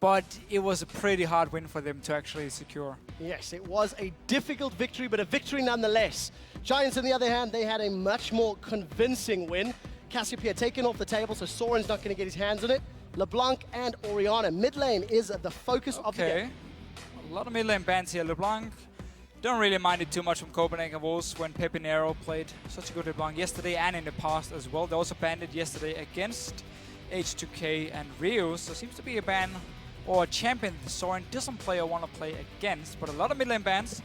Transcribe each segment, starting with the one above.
but it was a pretty hard win for them to actually secure. Yes, it was a difficult victory, but a victory nonetheless. Giants, on the other hand, they had a much more convincing win. Cassiopeia taken off the table, so Soren's not going to get his hands on it. LeBlanc and Oriana. Mid lane is the focus of the game. A lot of mid lane bans here. LeBlanc, don't really mind it too much from Copenhagen Wolves when Pepinero played such a good LeBlanc yesterday and in the past as well. They also banned it yesterday against H2K and Rio, so seems to be a ban or a champion Soren doesn't play or want to play against. But a lot of mid lane bans,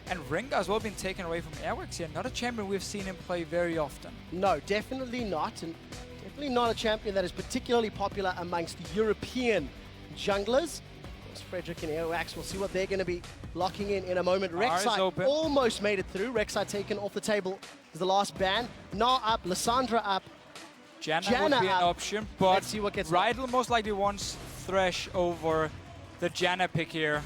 and Ringa as well been taken away from Airwax here. Not a champion we've seen him play very often. No, definitely not, and definitely not a champion that is particularly popular amongst European junglers. Of course, Frederick and Airwax, we'll see what they're going to be locking in a moment. Rek'Sai almost made it through. Rek'Sai taken off the table is the last ban. Na up, Lissandra up. Janna would be an option, but let's see what gets Riot most likely wants Thresh over the Janna pick here.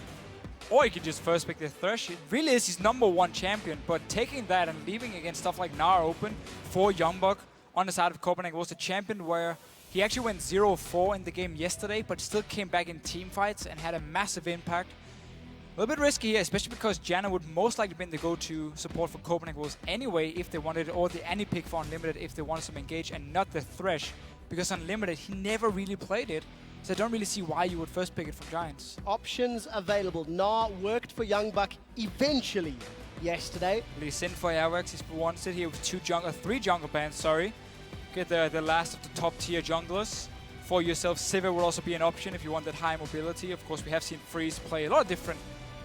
Or he could just first pick the Thresh. It really is his #1 champion, but taking that and leaving against stuff like Gnar open for Youngbuck on the side of Copenhagen was a champion where he actually went 0-4 in the game yesterday, but still came back in team fights and had a massive impact. A little bit risky here, especially because Janna would most likely be the go-to support for Copenhagen Wolves anyway if they wanted it, or the Annie pick for Unlimited if they wanted some engage, and not the Thresh, because Unlimited, he never really played it. So I don't really see why you would first pick it from Giants. Options available. Na worked for Youngbuck eventually yesterday. Lee Sin for Airwax, he's wants it here with 3 jungle bans, sorry. Get the last of the top tier junglers. For yourself, Sivir will also be an option if you want that high mobility. Of course, we have seen Freeze play a lot of different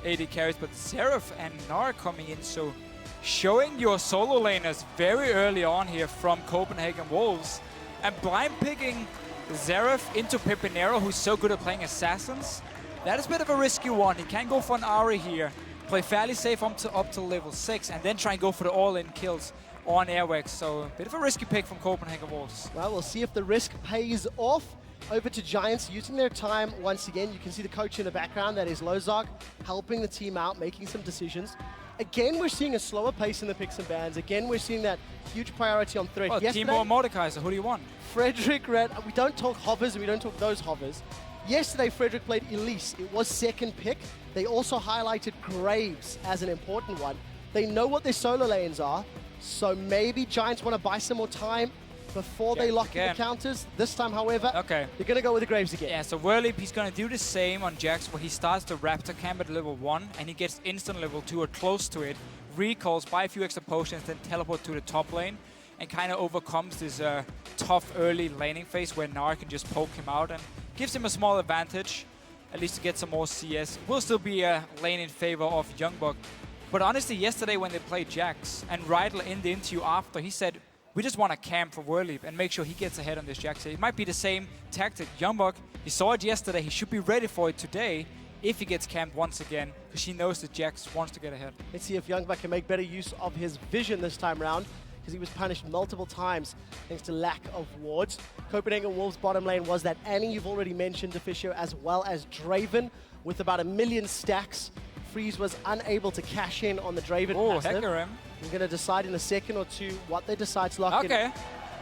AD carries, but Xerath and Gnar coming in, so showing your solo laners very early on here from Copenhagen Wolves, and blind picking Xerath into Pepinero, who's so good at playing assassins. That is a bit of a risky one. He can go for an Ahri here, play fairly safe up to level 6, and then try and go for the all-in kills on Airwax. So a bit of a risky pick from Copenhagen Wolves. Well, we'll see if the risk pays off. Over to Giants, using their time once again. You can see the coach in the background, that is Lozog, helping the team out, making some decisions. Again, we're seeing a slower pace in the picks and bans. Again, we're seeing that huge priority on Thresh. Well, Team or Mordekaiser, who do you want? Frederick Red, we don't talk hovers and we don't talk those hovers. Yesterday, Frederick played Elise. It was second pick. They also highlighted Graves as an important one. They know what their solo lanes are, so maybe Giants want to buy some more time before they lock in the counters. This time, however, they're going to go with the Graves again. Yeah, so Whirlip, he's going to do the same on Jax, where he starts the Raptor camp at level 1, and he gets instant level 2 or close to it, recalls, buy a few extra potions, then teleport to the top lane, and kind of overcomes this tough early laning phase where Gnar can just poke him out, and gives him a small advantage, at least to get some more CS. Will still be a lane in favor of Youngbuck. But honestly, yesterday when they played Jax, and Rydell in the interview after, he said, we just want to camp for Whirlip and make sure he gets ahead on this Jax. It might be the same tactic. Youngbuck, he saw it yesterday. He should be ready for it today if he gets camped once again, because he knows that Jax wants to get ahead. Let's see if Youngbuck can make better use of his vision this time round, because he was punished multiple times thanks to lack of wards. Copenhagen Wolves' bottom lane was that Annie, you've already mentioned, Deficio, as well as Draven, with about 1 million stacks. Freeze was unable to cash in on the Draven passive. Hecarim. We're going to decide in a second or two what they decide to lock in.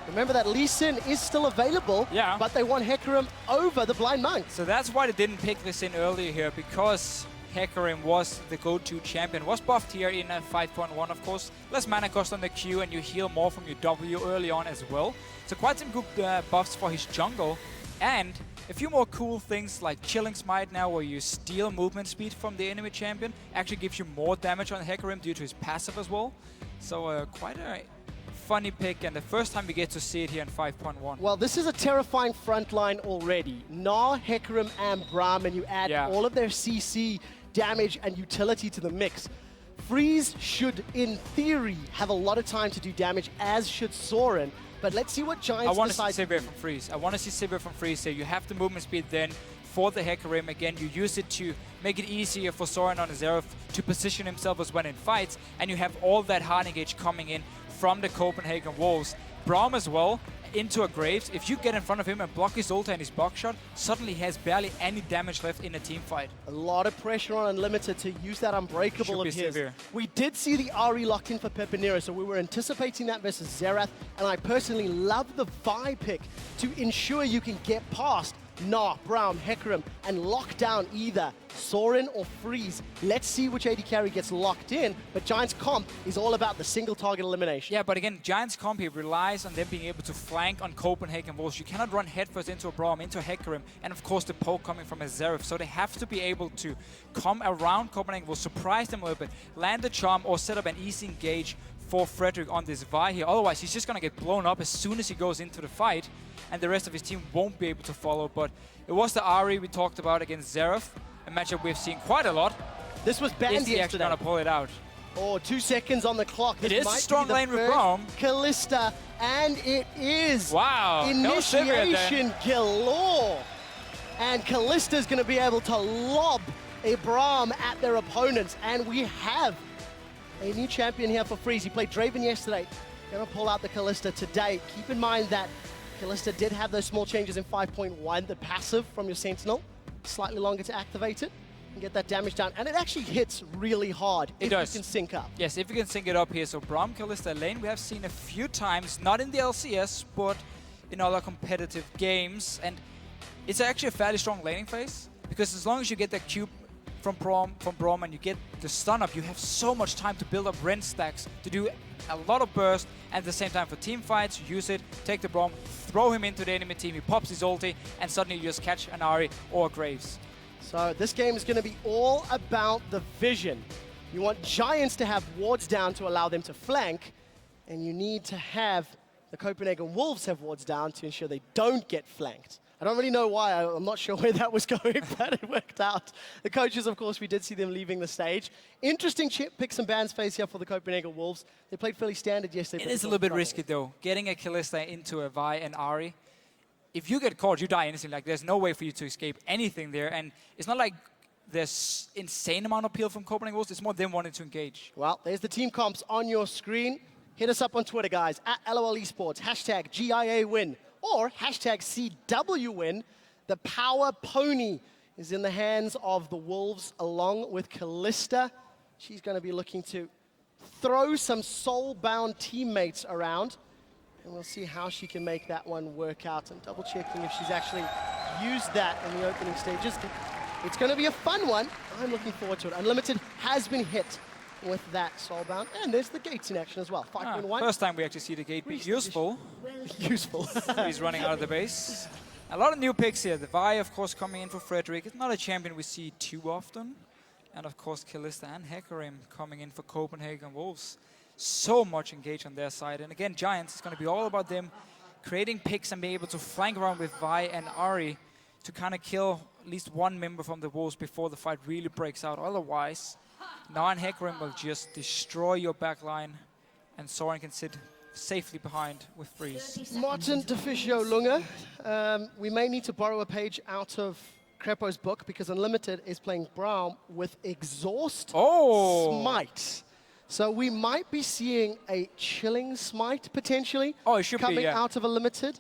Remember that Lee Sin is still available, but they want Hecarim over the Blind Monk. So that's why they didn't pick Lee Sin earlier here, because Hecarim was the go-to champion. Was buffed here in 5.1, of course. Less mana cost on the Q, and you heal more from your W early on as well. So quite some good buffs for his jungle. And a few more cool things like Chilling Smite now, where you steal movement speed from the enemy champion. Actually gives you more damage on Hecarim due to his passive as well. So quite a funny pick, and the first time we get to see it here in 5.1. Well, this is a terrifying front line already. Gnar, Hecarim, and Braum, and you add all of their CC damage and utility to the mix. Freeze should, in theory, have a lot of time to do damage, as should Soren. But let's see what Giants decide. I want to see Sivir from Freeze. I want to see Sivir from Freeze here. You have the movement speed then for the Hecarim. Again, you use it to make it easier for Soren on Xerath to position himself as when in fights. And you have all that hard engage coming in from the Copenhagen Wolves. Braum as well, into a Graves. If you get in front of him and block his ult and his buckshot, suddenly he has barely any damage left in a team fight. A lot of pressure on Unlimited to use that Unbreakable of his. Severe. We did see the Ahri locked in for Pepinero, so we were anticipating that versus Xerath, and I personally love the Vi pick to ensure you can get past Nah, Braum, Hecarim, and lock down either Sorin or Freeze. Let's see which AD carry gets locked in, but Giants comp is all about the single target elimination. Yeah, but again, Giants comp here relies on them being able to flank on Copenhagen Wolves. You cannot run headfirst into a Braum, into a Hecarim, and of course the poke coming from a Xerath. So they have to be able to come around Copenhagen Wolves, surprise them a little bit, land a charm, or set up an easy engage for Frederick on this Vi here. Otherwise, he's just going to get blown up as soon as he goes into the fight, and the rest of his team won't be able to follow. But it was the Ahri we talked about against Xerath, a matchup we've seen quite a lot. This was banned yesterday. Is he actually going to pull it out? Oh, 2 seconds on the clock. This it is might a strong be lane with Braum. Kalista, and it is. Wow. Initiation galore. And Kalista's going to be able to lob a Braum at their opponents. And we have a new champion here for Freeze. He played Draven yesterday. Going to pull out the Kalista today. Keep in mind that Kalista did have those small changes in 5.1. The passive from your Sentinel, slightly longer to activate it and get that damage down. And it actually hits really hard if you can sync up. Yes, if you can sync it up here. So Braum, Kalista lane, we have seen a few times, not in the LCS, but in other competitive games. And it's actually a fairly strong laning phase, because as long as you get that cube from Braum and you get the stun up, you have so much time to build up Rend stacks, to do a lot of burst, and at the same time for team fights, use it, take the Braum, throw him into the enemy team, he pops his ulti, and suddenly you just catch an Ahri or a Graves. So this game is going to be all about the vision. You want Giants to have wards down to allow them to flank, and you need to have the Copenhagen Wolves have wards down to ensure they don't get flanked. I don't really know why. I'm not sure where that was going, but it worked out. The coaches, of course, we did see them leaving the stage. Interesting picks and bans phase here for the Copenhagen Wolves. They played fairly standard yesterday. It is a little bit risky, though. Getting a Kalista into a Vi and Ahri. If you get caught, you die instantly. Like, there's no way for you to escape anything there. And it's not like there's insane amount of appeal from Copenhagen Wolves. It's more them wanting to engage. Well, there's the team comps on your screen. Hit us up on Twitter, guys, at LOL Esports, hashtag GIA win. Or hashtag CW win. The power pony is in the hands of the Wolves along with Kalista. She's going to be looking to throw some soul-bound teammates around. And we'll see how she can make that one work out. And double-checking if she's actually used that in the opening stages. It's going to be a fun one. I'm looking forward to it. Unlimited has been hit with that soulbound, and there's the gates in action as well. 5.1. First time we actually see the gate be useful. Useful. He's running out of the base. A lot of new picks here. The Vi, of course, coming in for Frederick. It's not a champion we see too often. And of course, Kalista and Hecarim coming in for Copenhagen Wolves. So much engaged on their side. And again, Giants, it's going to be all about them creating picks and being able to flank around with Vi and Ahri to kind of kill at least one member from the Wolves before the fight really breaks out. Otherwise, Gnar and Hecarim will just destroy your backline, and Soren can sit safely behind with Freeze. Martin Deficio Lunga. We may need to borrow a page out of Crepo's book, because Unlimited is playing Braum with Exhaust Smite. So we might be seeing a Chilling Smite, potentially, coming out of Unlimited,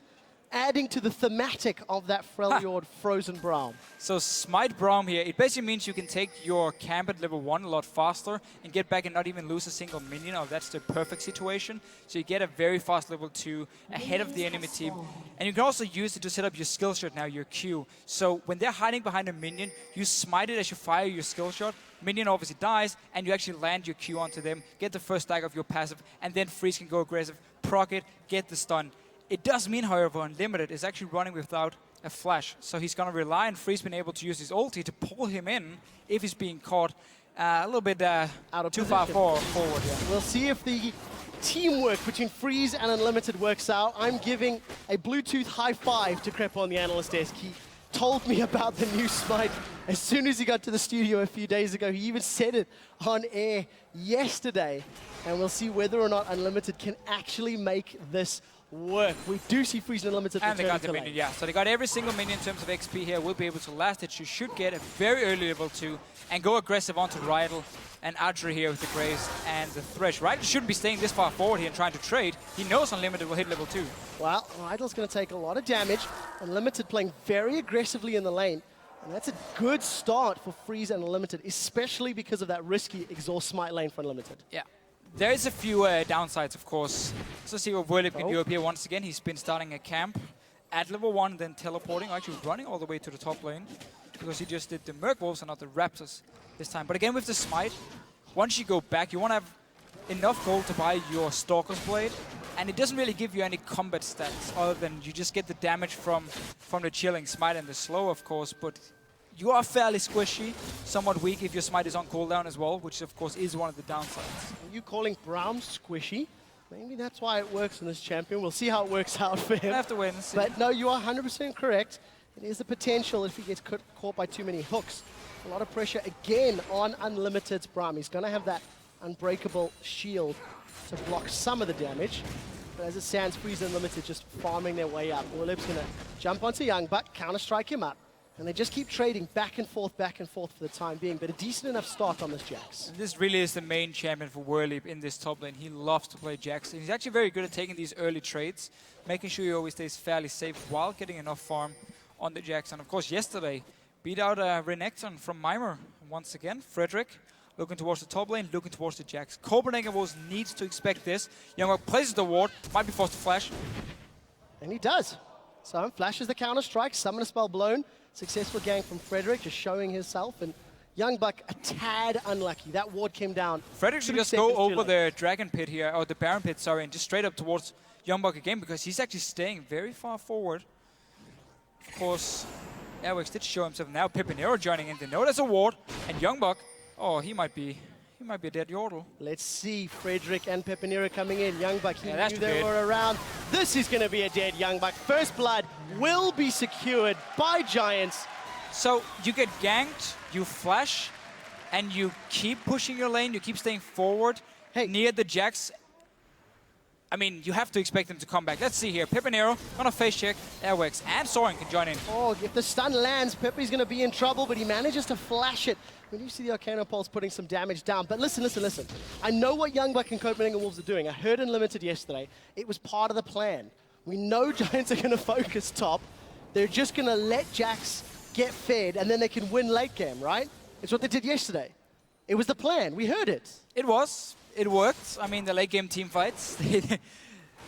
adding to the thematic of that Freljord Frozen Braum. So Smite Braum here, it basically means you can take your camp at level 1 a lot faster and get back and not even lose a single minion. Oh, that's the perfect situation. So you get a very fast level 2 ahead of the enemy team. And you can also use it to set up your skill shot now, your Q. So when they're hiding behind a minion, you smite it as you fire your skill shot. Minion obviously dies, and you actually land your Q onto them, get the first stack of your passive, and then Freeze can go aggressive, proc it, get the stun. It does mean, however, Unlimited is actually running without a flash. So he's going to rely on Freeze being able to use his ulti to pull him in if he's being caught a little bit too far forward. Yeah. We'll see if the teamwork between Freeze and Unlimited works out. I'm giving a Bluetooth high five to Crepo on the analyst desk. He told me about the new Smite as soon as he got to the studio a few days ago. He even said it on air yesterday. And we'll see whether or not Unlimited can actually make this work. We do see Freeze and Unlimited. And they got the minion, yeah. So they got every single minion in terms of XP here. Will be able to last it. You should get a very early level 2 and go aggressive onto Riot and Adri here with the Graves and the Thresh. Riot shouldn't be staying this far forward here and trying to trade. He knows Unlimited will hit level 2. Well, Riot's going to take a lot of damage. Unlimited playing very aggressively in the lane. And that's a good start for Freeze and Unlimited, especially because of that risky Exhaust Smite lane for Unlimited. Yeah. There is a few downsides, of course. Let's see what Werlip can do up here once again. He's been starting a camp at level 1, then teleporting, or actually running all the way to the top lane, because he just did the Merc Wolves and not the Raptors this time. But again, with the Smite, once you go back, you want to have enough gold to buy your Stalker's Blade, and it doesn't really give you any combat stats, other than you just get the damage from the Chilling Smite and the slow, of course, but you are fairly squishy, somewhat weak if your Smite is on cooldown as well, which of course is one of the downsides. Are you calling Braum squishy? Maybe that's why it works on this champion. We'll see how it works out for him. I have to wait and see. But no, you are 100% correct. It is the potential if he gets caught by too many hooks. A lot of pressure again on Unlimited's Braum. He's going to have that unbreakable shield to block some of the damage. But as it stands, Freeze Unlimited just farming their way up. Warlip's going to jump onto Youngbuck, counter-strike him up. And they just keep trading back and forth for the time being. But a decent enough start on this Jax. This really is the main champion for Warlip in this top lane. He loves to play Jax. And he's actually very good at taking these early trades, making sure he always stays fairly safe while getting enough farm on the Jax. And of course, yesterday, beat out Renekton from Mimer once again. Frederick looking towards the top lane, looking towards the Jax. Copenhagen needs to expect this. Youngbuck places the ward, might be forced to flash. And he does. So flashes the counter-strike, summon a spell blown. Successful gang from Frederick, just showing himself. And Youngbuck a tad unlucky. That ward came down. Frederick should just go over the Dragon Pit here, or the Baron Pit, sorry, and just straight up towards Youngbuck again, because he's actually staying very far forward. Of course, Airwax did show himself. Now Pepinero joining in. They know there's a ward, and Youngbuck, oh, he might be a dead Yordle. Let's see Frederick and Pepinero coming in. Youngbuck, he knew they good. were around. This is going to be a dead Youngbuck. First blood will be secured by Giants. So you get ganked, you flash, and you keep pushing your lane, you keep staying forward near the Jax. I mean, you have to expect them to come back. Let's see here. Pepinero on a face check. Airwax and Soren can join in. Oh, if the stun lands, Pepe's going to be in trouble, but he manages to flash it. When you see the Arcana Pulse putting some damage down. But listen. I know what Youngbuck and Copenhagen Wolves are doing. I heard Unlimited yesterday. It was part of the plan. We know Giants are going to focus top. They're just going to let Jax get fed, and then they can win late game, right? It's what they did yesterday. It was the plan. We heard it. It was. It worked. I mean, the late game team fights, they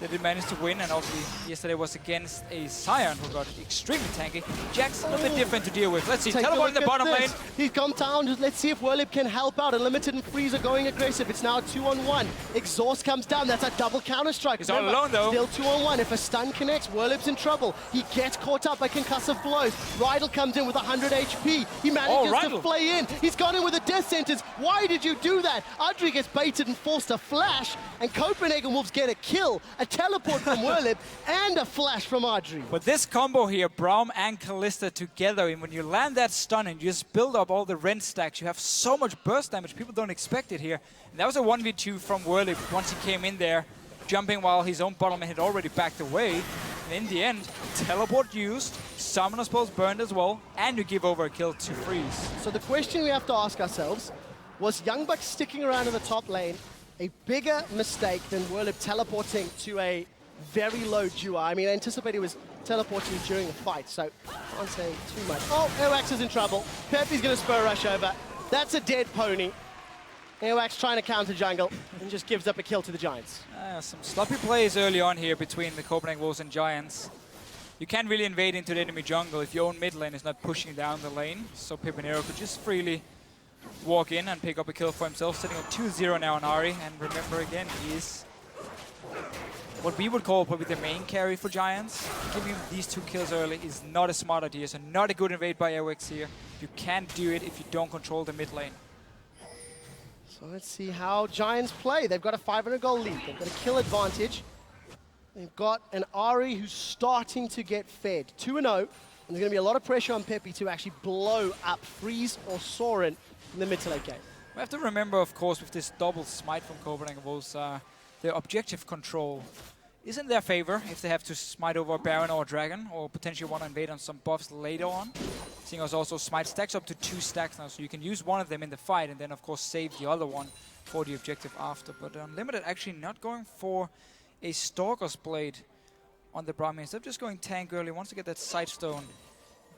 did manage to win, and obviously yesterday was against a Sion who got extremely tanky. Jax a little bit different to deal with. Let's see, teleport in the bottom lane. He's gone down. Let's see if Warlip can help out. Unlimited and Freeze are going aggressive. It's now a 2-on-1. Exhaust comes down. That's a double counter-strike. He's all alone, though. Still 2-on-1. If a stun connects, Warlip's in trouble. He gets caught up by concussive blows. Rydell comes in with 100 HP. He manages to flay in. He's gone in with a death sentence. Why did you do that? Audrey gets baited and forced to flash, and Copenhagen Wolves get a kill. A teleport from Warlip and a flash from Audrey. But this combo here, Braum and Kalista together, and when you land that stun and you just build up all the rend stacks, you have so much burst damage. People don't expect it here. And that was a 1v2 from Warlip once he came in there, jumping while his own bottom lane had already backed away. And in the end, teleport used, Summoner spells burned as well, and you give over a kill to Freeze. So the question we have to ask ourselves, was Youngbuck sticking around in the top lane a bigger mistake than Warlip teleporting to a very low duo? I mean, I anticipate he was teleporting during the fight, so I can't say too much. Oh, Airwax is in trouble. Pepe's going to spur rush over. That's a dead pony. Airwax trying to counter jungle and just gives up a kill to the Giants. Some sloppy plays early on here between the Copenhagen Wolves and Giants. You can't really invade into the enemy jungle if your own mid lane is not pushing down the lane, so Pepinero could just freely walk in and pick up a kill for himself, sitting at 2-0 now on Ahri. And remember again, he is what we would call probably the main carry for Giants. Giving him these 2 kills early is not a smart idea, so not a good invade by Airwax here. You can't do it if you don't control the mid lane. So let's see how Giants play. They've got a 500 goal lead. They've got a kill advantage. They've got an Ahri who's starting to get fed. 2-0. And there's going to be a lot of pressure on Pepe to actually blow up Freeze or Soren in the mid to late game. We have to remember, of course, with this double smite from Copenhagen Wolves, their objective control is in their favor if they have to smite over a Baron or a Dragon, or potentially want to invade on some buffs later on. Seeing as also smite stacks up to 2 stacks now, so you can use one of them in the fight and then, of course, save the other one for the objective after. But Unlimited actually not going for a Stalker's Blade on the Braum. Instead of just going tank early, wants to get that Sightstone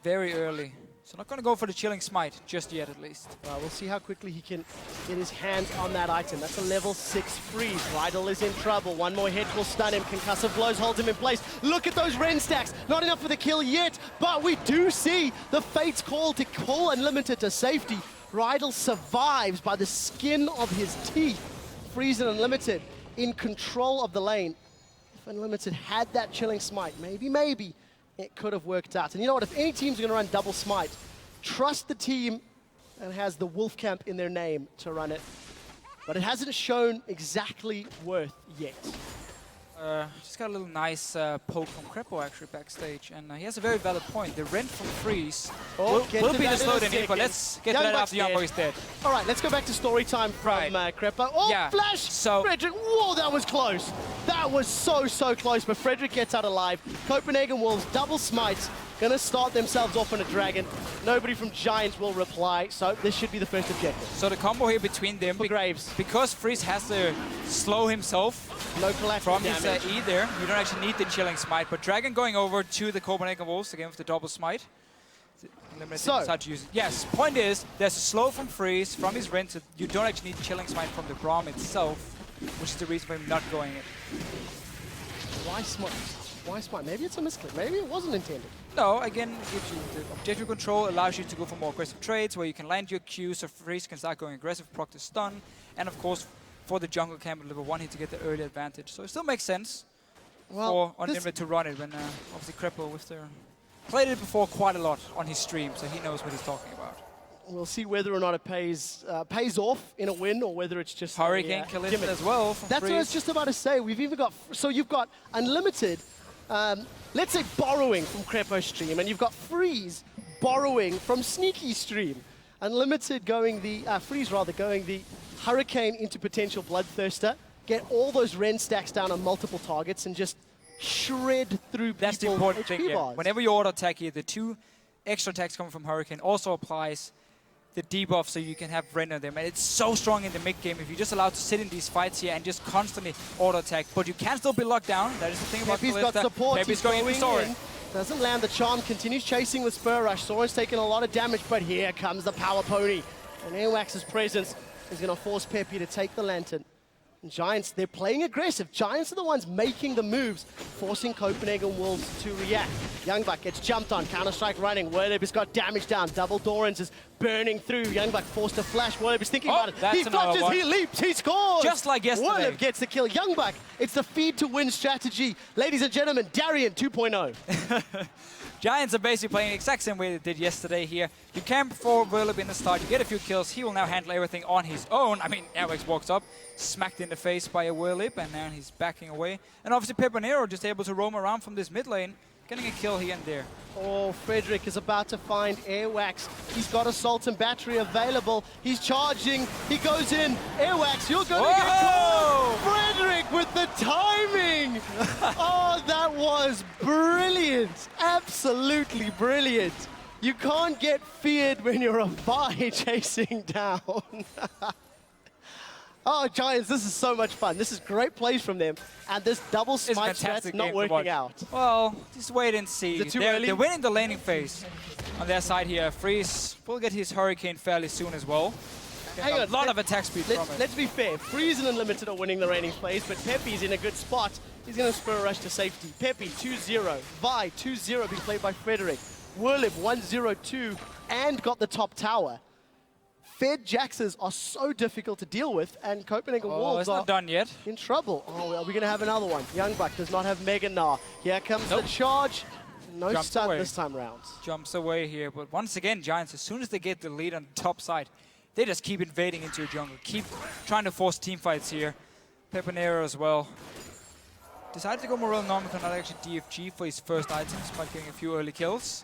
very early So not going to go for the Chilling Smite just yet, at least. We'll see how quickly he can get his hands on that item. That's a level 6 freeze. Rydell is in trouble. One more hit will stun him. Concussive blows holds him in place. Look at those Ren stacks. Not enough for the kill yet, but we do see the Fate's call to pull Unlimited to safety. Rydell survives by the skin of his teeth. Freeze and Unlimited in control of the lane. If Unlimited had that Chilling Smite, maybe it could have worked out. And you know what? If any team's going to run double smite, trust the team that has the Wolf Camp in their name to run it. But it hasn't shown exactly worth yet. Just got a little nice poke from Krepo actually backstage, and he has a very valid point. The rent from freeze will be the slow in here, but let's get to that after Youngbuck is dead. All right, let's go back to story time from Krepo. Oh, yeah. Flash! So Frederick, whoa, that was close. That was so close, but Frederick gets out alive. Copenhagen Wolves double smites, gonna start themselves off on a dragon. Nobody from Giants will reply, so this should be the first objective. So the combo here between them, for Graves. Because Freeze has to slow himself no collateral from damage. his E there, you don't actually need the Chilling Smite, but Dragon going over to the Copenhagen Wolves again with the double smite. So, yes, point is, there's a slow from Freeze, from his Ren, so you don't actually need Chilling Smite from the Braum itself, which is the reason for him not going it. Why smite? Why smite? Maybe it's a misclick. Maybe it wasn't intended. No, again, it gives you the objective control, allows you to go for more aggressive trades where you can land your Q, so Freeze can start going aggressive, proc the stun, and of course, for the jungle camp at level 1, to get the early advantage. So it still makes sense for Unlimited to run it when obviously Krepo with their played it before quite a lot on his stream, so he knows what he's talking about. We'll see whether or not it pays off in a win, or whether it's just Hurricane kill it as well. That's what I was just about to say. We've even got you've got Unlimited, let's say borrowing from Krepo's stream, and you've got Freeze borrowing from Sneaky's stream. Unlimited going the Freeze rather going the Hurricane into potential Bloodthirster, get all those Ren stacks down on multiple targets, and just shred through That's the important thing, yeah. Whenever you auto attack here, the 2 extra attacks coming from Hurricane also applies the debuff so you can have Ren on them. And it's so strong in the mid game if you're just allowed to sit in these fights here and just constantly auto attack. But you can still be locked down. That is the thing about Pepe's got support. Pepe's going in for Soren. Doesn't land the charm, continues chasing with Spur Rush. Soren's taking a lot of damage, but here comes the Power Pony. And Airwax's presence is going to force Pepe to take the Lantern. And Giants, they're playing aggressive. Giants are the ones making the moves, forcing Copenhagen Wolves to react. Youngbuck gets jumped on, Counter-Strike running. Werlib has got damage down. Double Dorans is burning through. Youngbuck forced to flash. Werlib is thinking about it. He flushes, he leaps, he scores! Just like yesterday. Werlib gets the kill. Youngbuck, it's the feed to win strategy. Ladies and gentlemen, Darian 2.0. Giants are basically playing the exact same way they did yesterday here. You camp for Werlib in the start, you get a few kills, he will now handle everything on his own. I mean, Airwax walks up, smacked in the face by a Werlib, and now he's backing away. And obviously Peponero just able to roam around from this mid lane, getting a kill here and there. Oh, Frederick is about to find Airwax. He's got Assault and Battery available. He's charging. He goes in. Airwax, you're going to get caught. Frederick with the timing. Oh, that was brilliant. Absolutely brilliant. You can't get feared when you're a Vi chasing down. Oh, Giants, this is so much fun. This is great plays from them. And this double smite strat's not working out. Well, just wait and see. Is it too early? They're winning the laning phase on their side here. Freeze will get his Hurricane fairly soon as well. Hang on, a lot of attack speed from it. Let's be fair. Freeze and Unlimited are winning the laning phase, but Pepe's in a good spot. He's going to spur rush to safety. Pepe 2-0. Vi 2-0 being played by Frederick. Werlib 1-0-2 and got the top tower. Fed Jaxes are so difficult to deal with, and Copenhagen Wolves are not done yet. In trouble. Oh, are we going to have another one? Youngbuck does not have Mega Gnar. Here comes the charge. No stun this time round. Jumps away here, but once again, Giants, as soon as they get the lead on the top side, they just keep invading into your jungle, keep trying to force team fights here. Peponero as well. Decided to go Morel Nomicon, not actually DFG for his first items, by getting a few early kills.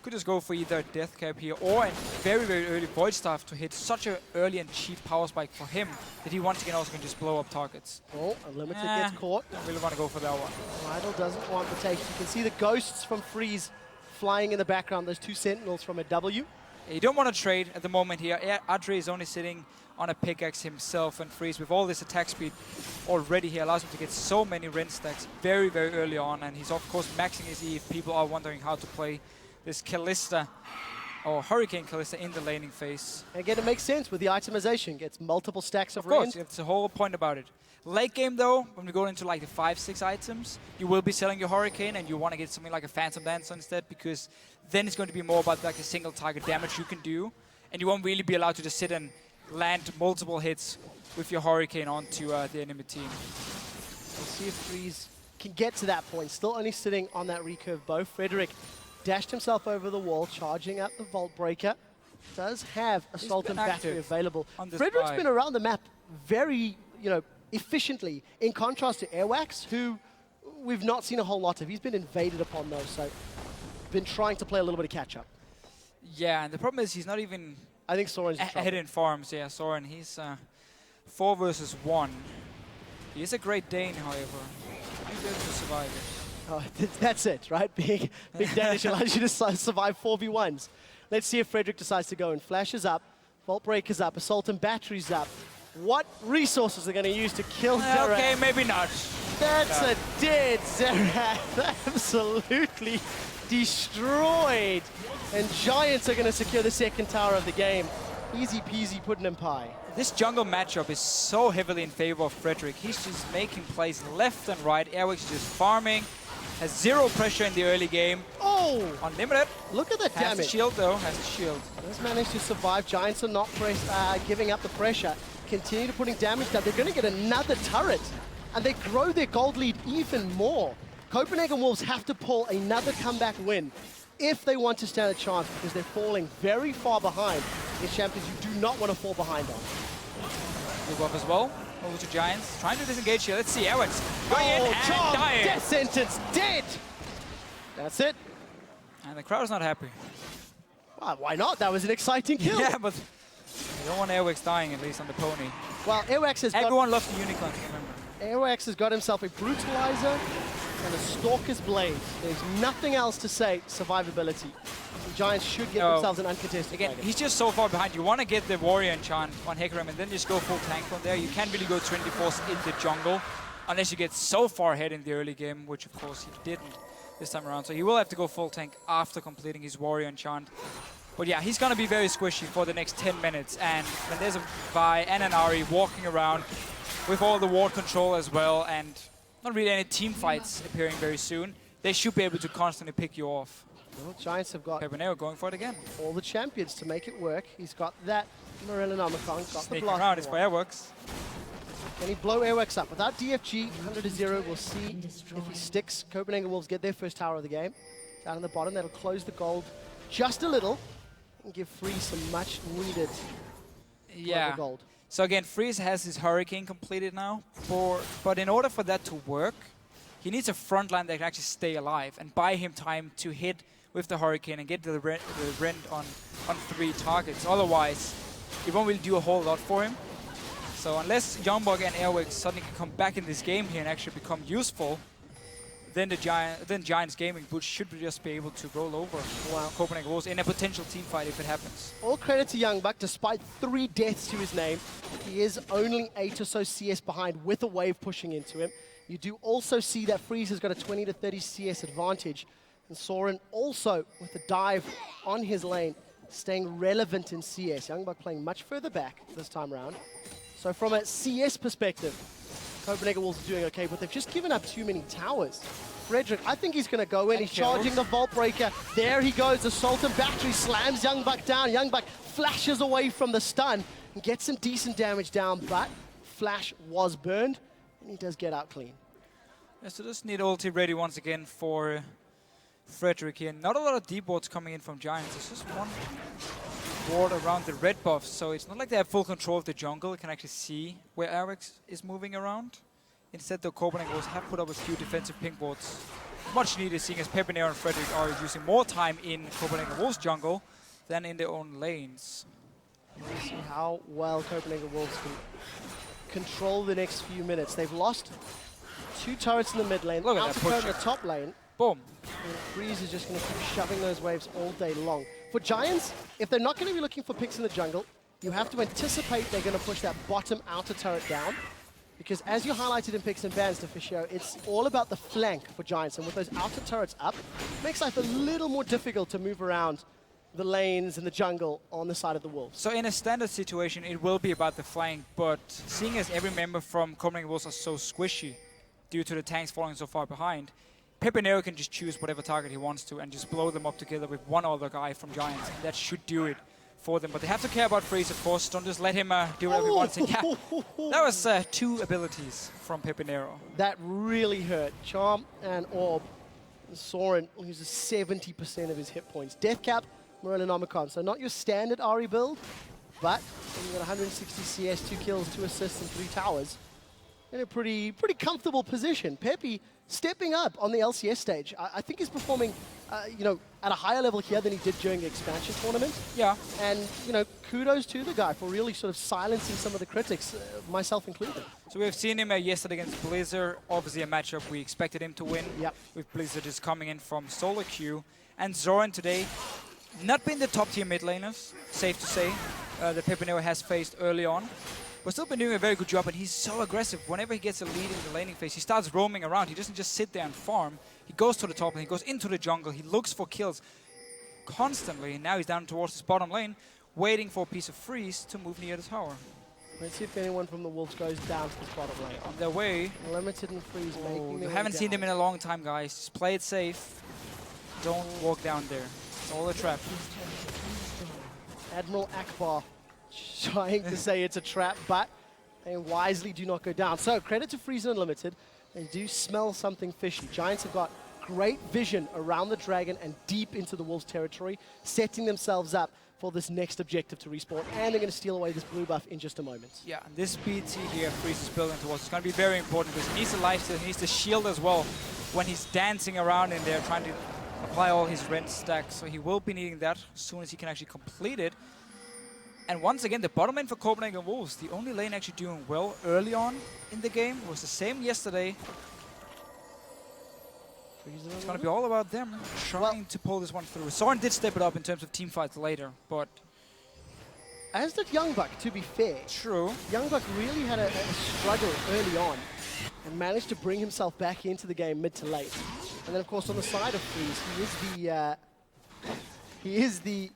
Could just go for either Death Cap here or a very, very early Void Staff to hit such an early and cheap power spike for him that he once again also can just blow up targets. Oh, Unlimited gets caught. Don't really want to go for that one. Rydell doesn't want the take. You can see the ghosts from Freeze flying in the background. Those 2 Sentinels from a W. You don't want to trade at the moment here. Adre is only sitting on a pickaxe himself, and Freeze with all this attack speed already he allows him to get so many Ren stacks very, very early on, and he's of course maxing his E if people are wondering how to play this Kalista, or Hurricane Kalista in the laning phase. Again, it makes sense with the itemization. Gets multiple stacks of Of course, rend. it's the whole point about it. Late game though, when we go into like the 5-6 items, you will be selling your Hurricane and you want to get something like a Phantom Dancer instead, because then it's going to be more about like a single target damage you can do, and you won't really be allowed to just sit and land multiple hits with your Hurricane onto the enemy team. We'll see if Freeze can get to that point. Still only sitting on that recurve bow. Frederick dashed himself over the wall, charging out the Vault Breaker. Does have Assault and Battery available. Frederick's been around the map very, efficiently, in contrast to Airwax, who we've not seen a whole lot of. He's been invaded upon though, so been trying to play a little bit of catch-up. Yeah, and the problem is he's not even I think Soren's ahead in farms. Yeah, Soren, he's 4 versus 1. He is a great Dane, however. He'll be able to survive it. Oh, that's it, right? Big damage allows you to survive 4v1s. Let's see if Frederick decides to go and flashes up, Vault Breaker's up, Assault and Battery's up. What resources are going to use to kill Zerath? Okay, maybe not. That's a dead Zerath. Absolutely destroyed. And Giants are going to secure the second tower of the game. Easy peasy pudding and pie. This jungle matchup is so heavily in favor of Frederick. He's just making plays left and right. Airwax is just farming. Has 0 pressure in the early game. Oh! Unlimited. Look at that damage. Has a shield though, has a shield. Does manage to survive. Giants are not giving up the pressure. Continue to putting damage down. They're going to get another turret. And they grow their gold lead even more. Copenhagen Wolves have to pull another comeback win if they want to stand a chance, because they're falling very far behind in champions you do not want to fall behind on. Move up as well. Over to Giants. Trying to disengage here. Let's see. Airwax going in and dying. Death sentence. Dead. That's it. And the crowd is not happy. Well, why not? That was an exciting kill. Yeah, but you don't want Airwax dying, at least on the pony. Well, Airwax has Everyone loves the Unicorn, remember. Airwax has got himself a Brutalizer and a Stalker's Blade. There's nothing else to say survivability. The Giants should get themselves an uncontested Again, dragon. he's just so far behind. You want to get the Warrior enchant on Hecarim and then just go full tank from there. You can't really go Trinity Force in the jungle unless you get so far ahead in the early game, which of course he didn't this time around. So he will have to go full tank after completing his Warrior enchant. But yeah, he's going to be very squishy for the next 10 minutes. And when there's a Vi and an Ahri walking around with all the ward control as well, and not really any team fights appearing very soon, they should be able to constantly pick you off. Well, Giants have got Pebeneo going for it again. all the champions to make it work. He's got that Morellonomicon, got Sneaking the blast. around, it's for Airworks. Can he blow Airwax up? Without DFG, 100-0, we'll see if he sticks. Copenhagen Wolves get their first tower of the game. Down in the bottom, that'll close the gold just a little and give Freeze some much needed gold. So again, Freeze has his Hurricane completed now, but in order for that to work, he needs a front line that can actually stay alive and buy him time to hit with the Hurricane and get the rend on 3 targets. Otherwise, it won't really do a whole lot for him. So unless Youngbug and Airwax suddenly can come back in this game here and actually become useful, then Giants Gaming Boots should just be able to roll over Copenhagen Wolves in a potential team fight if it happens. All credit to Youngbuck. Despite 3 deaths to his name, he is only 8 or so CS behind with a wave pushing into him. You do also see that Freeze has got a 20 to 30 CS advantage. And Soren also with a dive on his lane, staying relevant in CS. Youngbuck playing much further back this time around. So from a CS perspective, Copenhagen Wolves are doing okay, but they've just given up too many towers. Frederick, I think he's going to go in. He's charging the Vault Breaker. There he goes. Assault and Battery slams Youngbuck down. Youngbuck flashes away from the stun and gets some decent damage down, but Flash was burned, and he does get out clean. Yeah, so just need ulti ready once again for Frederick here. Not a lot of deep wards coming in from Giants. It's just one ward around the red buff, so it's not like they have full control of the jungle. You can actually see where Airwax is moving around. Instead, the Copenhagen Wolves have put up a few defensive pink wards. Much needed, seeing as Pebeneo and Frederick are using more time in Copenhagen Wolves jungle than in their own lanes. We'll see how well Copenhagen Wolves can control the next few minutes. They've lost 2 turrets in the mid lane. Look at that push in the top lane. Boom. And Freeze is just going to keep shoving those waves all day long. For Giants, if they're not going to be looking for picks in the jungle, you have to anticipate they're going to push that bottom outer turret down. Because as you highlighted in picks and bans, Deficio, it's all about the flank for Giants. And with those outer turrets up, it makes life a little more difficult to move around the lanes and the jungle on the side of the Wolves. So in a standard situation, it will be about the flank, but seeing as every member from Copenhagen Wolves are so squishy due to the tanks falling so far behind, Pepinero can just choose whatever target he wants to and just blow them up together with one other guy from Giants. And that should do it for them. But they have to care about Freeze, of course. Don't just let him do whatever he wants. And yeah, that was 2 abilities from Pepinero. That really hurt. Charm and Orb. Soren loses 70% of his hit points. Death Cap, Morellonomicon. So not your standard Ahri build, but you got 160 CS, 2 kills, 2 assists, and 3 towers. In a pretty comfortable position. Peppy stepping up on the LCS stage. I think he's performing, you know, at a higher level here than he did during the expansion tournament. Yeah. And, you know, kudos to the guy for really sort of silencing some of the critics, myself included. So we've seen him yesterday against Blizzard. Obviously a matchup we expected him to win. Yep. With Blizzard just coming in from solo queue. And Zoran today, not been the top tier mid laners, safe to say, that Pepinero has faced early on. But still been doing a very good job, and he's so aggressive. Whenever he gets a lead in the laning phase, he starts roaming around. He doesn't just sit there and farm. He goes to the top and he goes into the jungle. He looks for kills constantly. And now he's down towards his bottom lane, waiting for a piece of freeze to move near the tower. Let's see if anyone from the Wolves goes down to the bottom lane. On their way. Limited and freeze making You haven't seen them in a long time, guys. Just play it safe. Don't walk down there. It's all a trap. Admiral Akbar trying to say it's a trap, but they wisely do not go down. So credit to Freeze Unlimited. They do smell something fishy. Giants have got great vision around the dragon and deep into the Wolves' territory, setting themselves up for this next objective to respawn, and they're going to steal away this blue buff in just a moment. Yeah, and this BT here Freeze is building towards is going to be very important because he needs the lifesteal, he needs the shield as well when he's dancing around in there trying to apply all his rend stacks. So he will be needing that as soon as he can actually complete it. And once again, the bottom lane for Copenhagen Wolves, the only lane actually doing well early on in the game, was the same yesterday. It's going to be all about them trying to pull this one through. Soren did step it up in terms of team fights later, but... As did Youngbuck, to be fair. True. Youngbuck really had a struggle early on and managed to bring himself back into the game mid to late. And then, of course, on the side of Freeze, he is the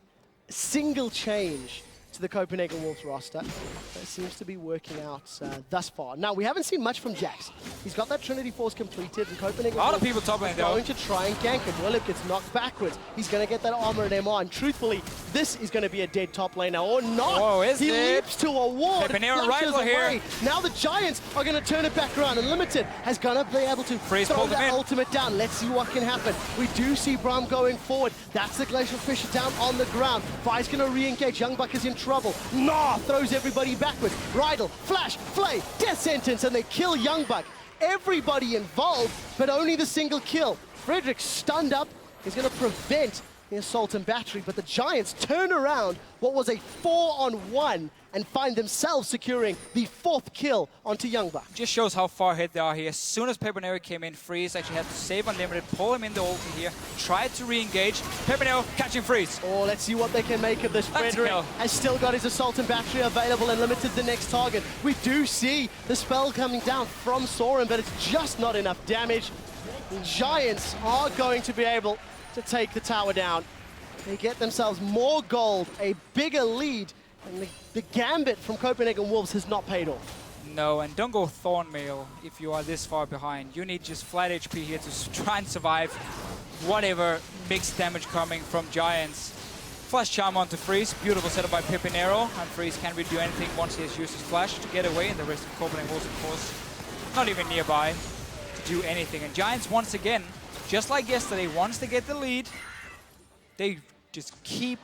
single change to the Copenhagen Wolves roster. That seems to be working out thus far. Now, we haven't seen much from Jax. He's got that Trinity Force completed, and Copenhagen a lot of people top lane, though. Going to try and gank him. Willip gets knocked backwards. He's going to get that armor and MR, and truthfully, this is going to be a dead top laner, or not. Oh, is he it? leaps to a ward. Pepinero rival here. Now the Giants are going to turn it back around, and Limited has going to be able to Freeze throw pulled him that in. ultimate down. Let's see what can happen. We do see Braum going forward. That's the Glacial Fisher down on the ground. Vi's going to re-engage. Youngbuck is in trouble. Throws everybody backwards. Rydell, Flash, Flay, death sentence, and they kill Youngbuck. Everybody involved, but only the single kill. Frederick stunned up. He's going to prevent the assault and battery, but the Giants turn around what was a 4-on-1 and find themselves securing the 4th kill onto Youngbuck. Just shows how far ahead they are here. As soon as Pepinero came in, Freeze actually had to save Unlimited, pull him in the ulti here, tried to re-engage. Pepinero catching Freeze. Oh, let's see what they can make of this. Frederick has still got his assault and battery available and Limited the next target. We do see the spell coming down from Soren, but it's just not enough damage. The Giants are going to be able to take the tower down. They get themselves more gold, a bigger lead, and the gambit from Copenhagen Wolves has not paid off. No, and don't go Thornmail if you are this far behind. You need just flat HP here to try and survive whatever mixed damage coming from Giants. Flash Charm onto Freeze, beautiful setup by Pepinero, and Freeze can't really do anything once he has used his Flash to get away, and the rest of Copenhagen Wolves, of course, not even nearby to do anything. And Giants, once again, just like yesterday, once they get the lead, they just keep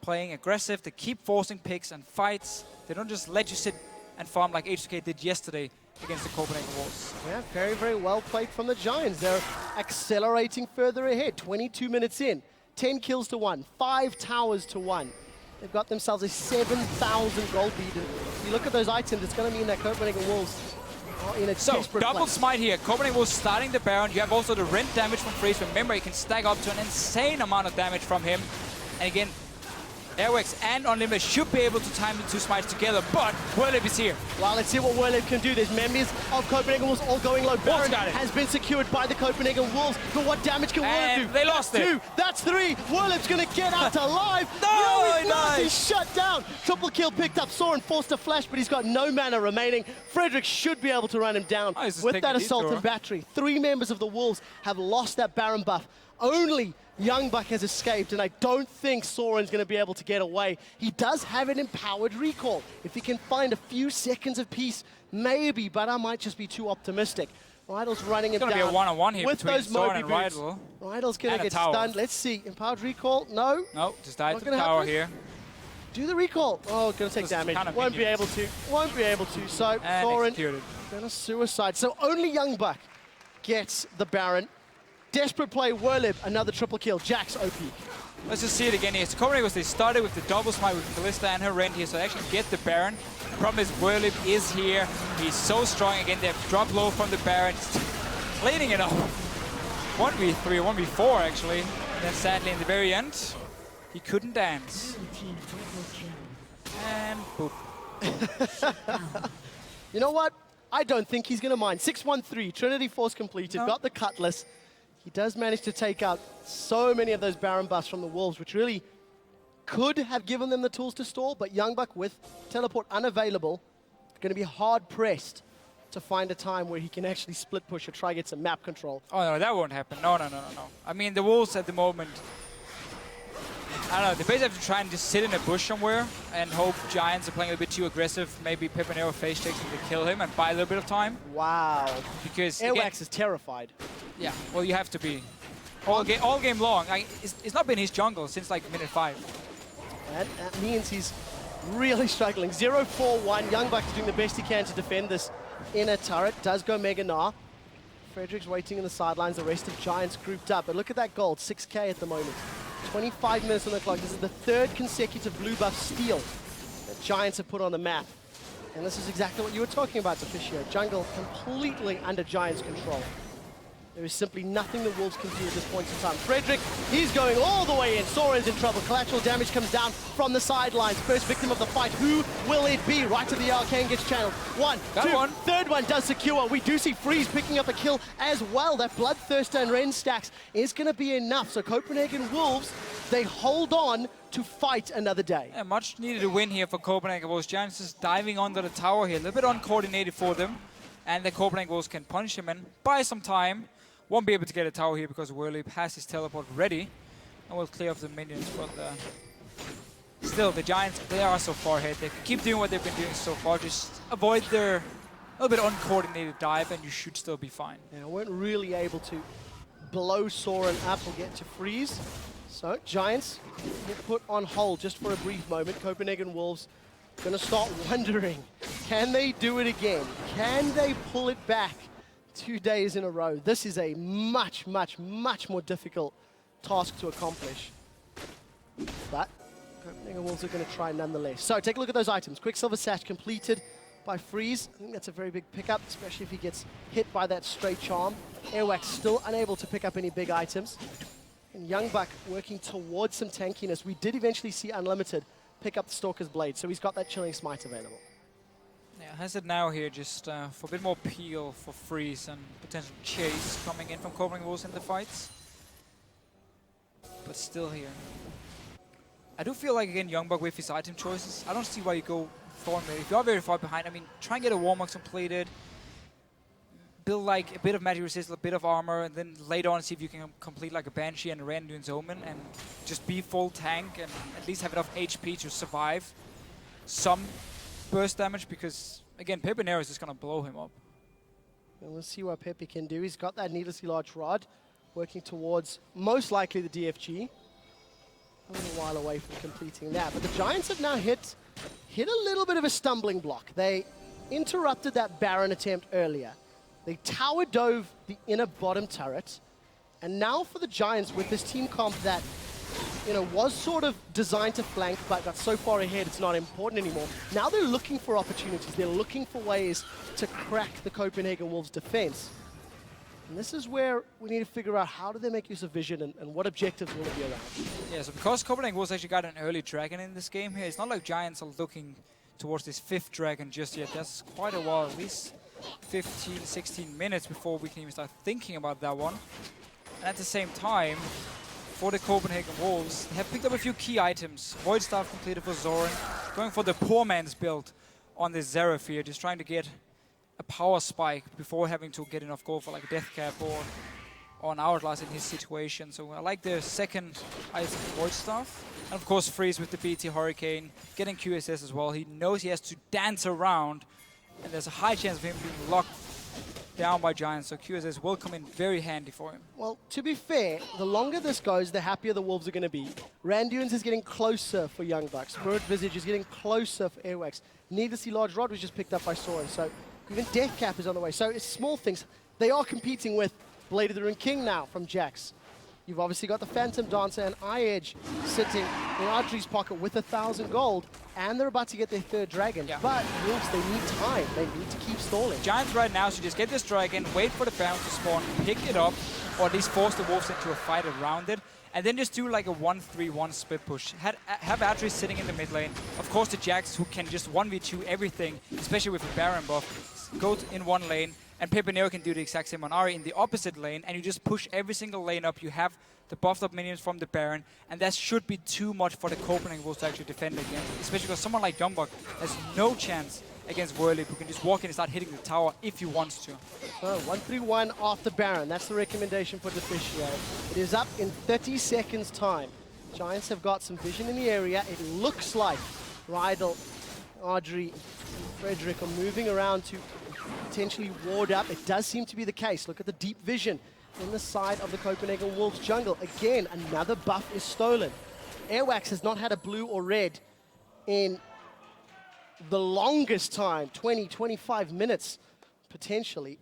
playing aggressive, they keep forcing picks and fights. They don't just let you sit and farm like HK did yesterday against the Copenhagen Wolves. Yeah, very, very well played from the Giants. They're accelerating further ahead, 22 minutes in, 10 kills to 1, 5 towers to 1. They've got themselves a 7,000 gold lead. And if you look at those items, it's going to mean that Copenhagen Wolves are in a desperate double place. smite here. Copenhagen Wolves starting the Baron. You have also the rend damage from Freeze. Remember, he can stack up to an insane amount of damage from him. And again, Airwax and Unlimited should be able to time the two smites together, but Whirlip is here. Well, let's see what Whirlip can do. There's members of Copenhagen Wolves all going low. Baron got it. has been secured by the Copenhagen Wolves, but what damage can Whirlip do? They lost That's it. 2, that's 3. Whirlip's going to get out alive. No, he's not. nice. He's shut down. Triple kill picked up. Soren forced a flash, but he's got no mana remaining. Frederick should be able to run him down he's just with taking that a assault detour. and battery. 3 members of the Wolves have lost that Baron buff. Only Youngbuck has escaped, and I don't think Soren's going to be able to get away. He does have an empowered recall. If he can find a few seconds of peace, maybe, but I might just be too optimistic. Rydell's running him down. It's going to be a one-on-one here with between those Soren Moby and boots. Rydell. Rydell's going And to a get tower. stunned. Let's see. Empowered recall? No. No, just died Not to the gonna tower happen. here. Do the recall. Oh, going to take Just damage. kind of Won't be minions. able to. Won't be able to. So And Soren executed. going to suicide. So only Youngbuck gets the Baron. Desperate play, Whirlip, another triple kill. Jax OP. Let's just see it again here. So Copenhagen was they started with the double smite with Kalista and her Rend here, so they actually get the Baron. The problem is Whirlip is here. He's so strong again. They've dropped low from the Baron. Cleaning it up. 1v3, 1v4 actually. And then sadly in the very end, he couldn't dance. And boop. You know what? I don't think he's going to mind. 6-1-3, Trinity Force completed, No. got the Cutlass. He does manage to take out so many of those Baron buffs from the Wolves, which really could have given them the tools to stall, but Youngbuck with teleport unavailable, going to be hard-pressed to find a time where he can actually split push or try get some map control. Oh no, that won't happen. No. I mean, the Wolves at the moment, I don't know, they basically have to try and just sit in a bush somewhere and hope Giants are playing a bit too aggressive. Maybe Pepinero face checks him to kill him and buy a little bit of time. Wow. Because again, Airwax is terrified. yeah, well, you have to be. All game long. It's not been his jungle since like minute 5. And that means he's really struggling. 0-4-1. Youngbuck is doing the best he can to defend this inner turret. Does go Mega Gnar. Frederick's waiting in the sidelines. The rest of Giants grouped up. But look at that gold. 6K at the moment. 25 minutes on the clock. This is the 3rd consecutive blue buff steal that Giants have put on the map. And this is exactly what you were talking about, Deficio. Jungle completely under Giants' control. There is simply nothing the Wolves can do at this point in time. Frederick, he's going all the way in. Soren's in trouble. Collateral damage comes down from the sidelines. First victim of the fight. Who will it be? Right to the Arcane gets channeled. 1, Got 2, one. third one does secure. We do see Freeze picking up a kill as well. That Bloodthirster and Ren stacks is going to be enough. So Copenhagen Wolves, they hold on to fight another day. Yeah, much needed a win here for Copenhagen Wolves. Giants is diving under the tower here. A little bit uncoordinated for them. And the Copenhagen Wolves can punish him and buy some time. Won't be able to get a tower here because Whirlip has his teleport ready. And will clear off the minions. But still, the Giants, they are so far ahead. They keep doing what they've been doing so far. Just avoid their a little bit uncoordinated dive and you should still be fine. Yeah, weren't really able to blow Soren up or get to freeze. So Giants will put on hold just for a brief moment. Copenhagen Wolves going to start wondering, can they do it again? Can they pull it back 2 days in a row? This is a much more difficult task to accomplish. But Copenhagen Wolves are going to try nonetheless. So take a look at those items. Quicksilver Sash completed by Freeze. I think that's a very big pickup, especially if he gets hit by that straight charm. Airwax still unable to pick up any big items. And Youngbuck working towards some tankiness. We did eventually see Unlimited pick up the Stalker's Blade, so he's got that Chilling Smite available. Yeah, has it now here just for a bit more peel for Freeze and potential chase coming in from Copenhagen Wolves in the fights. But still here. I do feel like, again, Youngbuck with his item choices, I don't see why you go Thorn Maid. If you are very far behind, I mean, try and get a Warmox completed. Build like a bit of magic resist, a bit of armor, and then later on see if you can complete like a Banshee and a Randuin's Omen and just be full tank and at least have enough HP to survive some burst damage because, again, Pepinero is just going to blow him up. And we'll see what Pepe can do. He's got that needlessly large rod working towards most likely the DFG. A little while away from completing that. But the Giants have now hit a little bit of a stumbling block. They interrupted that Baron attempt earlier. They tower dove the inner bottom turret. And now for the Giants with this team comp that, you know, was sort of designed to flank, but got so far ahead it's not important anymore. Now they're looking for opportunities. They're looking for ways to crack the Copenhagen Wolves defense. And this is where we need to figure out how do they make use of vision and what objectives will it be around. Yeah, so because Copenhagen Wolves actually got an early dragon in this game here, it's not like Giants are looking towards this 5th dragon just yet. That's quite a while, at least 15, 16 minutes before we can even start thinking about that one. And at the same time, for the Copenhagen Wolves, they have picked up a few key items. Void Staff completed for Zoran, going for the poor man's build on this Xerath here, just trying to get a power spike before having to get enough gold for like a death cap or an hourglass in his situation. So I like the second item, Void Staff. And of course Freeze with the BT Hurricane, getting QSS as well. He knows he has to dance around, and there's a high chance of him being locked down by Giants, so QSS will come in very handy for him. Well, to be fair, the longer this goes, the happier the Wolves are going to be. Randuin's is getting closer for Young Bucks. Spirit Visage is getting closer for Airwax. Needlessly Large Rod was just picked up by Soren, so even Death Cap is on the way. So it's small things. They are competing with Blade of the Rune King now from Jax. You've obviously got the Phantom Dancer and Eye-Edge sitting in Audrey's pocket with 1,000 gold, and they're about to get their 3rd dragon. Yeah. But Wolves, they need time. They need to keep stalling. Giants right now should just get this dragon, wait for the Baron to spawn, pick it up, or at least force the Wolves into a fight around it, and then just do like a 1-3-1 split push. Have Adri sitting in the mid lane. Of course, the Jax, who can just 1v2 everything, especially with the Baron buff, go in one lane, and Pepe can do the exact same on Ari in the opposite lane, and you just push every single lane up. You have the buffed up minions from the Baron, and that should be too much for the Copenhagen Wolves to actually defend against, especially because someone like Youngblood has no chance against Whirly, who can just walk in and start hitting the tower if he wants to. 1-3-1 off the Baron. That's the recommendation for Deficio. It is up in 30 seconds time. Giants have got some vision in the area. It looks like Rydell, Audrey, and Frederick are moving around to potentially ward up. It does seem to be the case. Look at the deep vision in the side of the Copenhagen Wolves jungle. Again, another buff is stolen. Airwax has not had a blue or red in the longest time, 20, 25 minutes, potentially.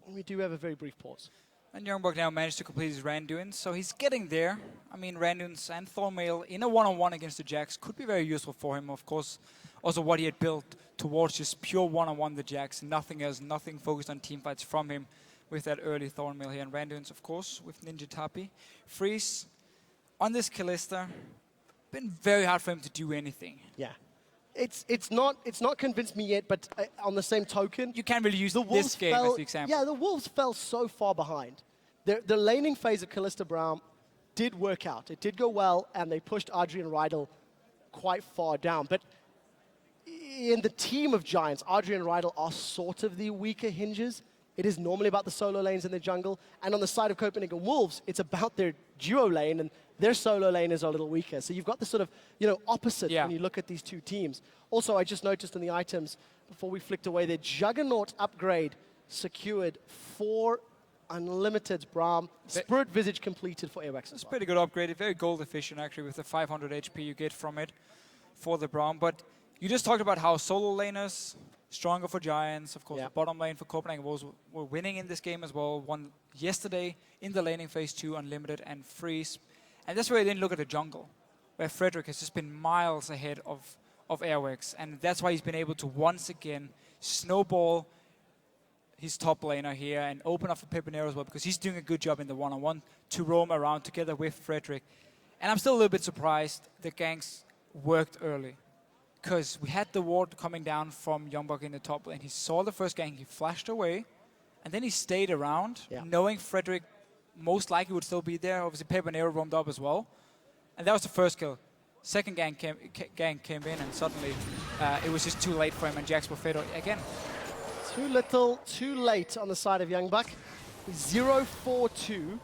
And we do have a very brief pause. And Youngblood now managed to complete his Randuin, so he's getting there. I mean, Randuins and Thornmail in a one-on-one against the Jax could be very useful for him, of course. Also, what he had built towards just pure one-on-one the Jax, nothing else, nothing focused on teamfights from him with that early Thornmail here. And Randuins, of course, with Ninja Tapi. Freeze, on this Kalista, been very hard for him to do anything. Yeah. It's not convinced me yet, but on the same token, You can't really use this game as the example. Yeah, the Wolves fell so far behind. The laning phase of Kalista Braum did work out. It did go well, and they pushed Audrey and Rydell quite far down. But in the team of Giants, Audrey and Rydell are sort of the weaker hinges. It is normally about the solo lanes in the jungle. And on the side of Copenhagen Wolves, it's about their duo lane, and their solo lane is a little weaker. So you've got this sort of, opposite when you look at these two teams. Also, I just noticed in the items, before we flicked away, their Juggernaut upgrade secured 4 unlimited Braum. Spirit Visage completed for Airwax. It's a pretty good upgrade. Very gold efficient, actually, with the 500 HP you get from it for the Braum. But you just talked about how solo laners stronger for Giants. Of course, the bottom lane for Copenhagen Wolves were winning in this game as well. Won yesterday in the laning phase 2, Unlimited and Freeze. And that's where I didn't look at the jungle, where Frederick has just been miles ahead of Airwax. And that's why he's been able to once again snowball his top laner here and open up for Pepinero as well, because he's doing a good job in the one-on-one to roam around together with Frederick. And I'm still a little bit surprised the ganks worked early, because we had the ward coming down from Youngblood in the top lane. He saw the first gank, he flashed away, and then he stayed around, knowing Frederick most likely would still be there. Obviously, Pepinero roamed up as well. And that was the first kill. Second gank came in, and suddenly it was just too late for him, and Jax will fade again. Too little, too late on the side of Youngbuck. 0-4-2.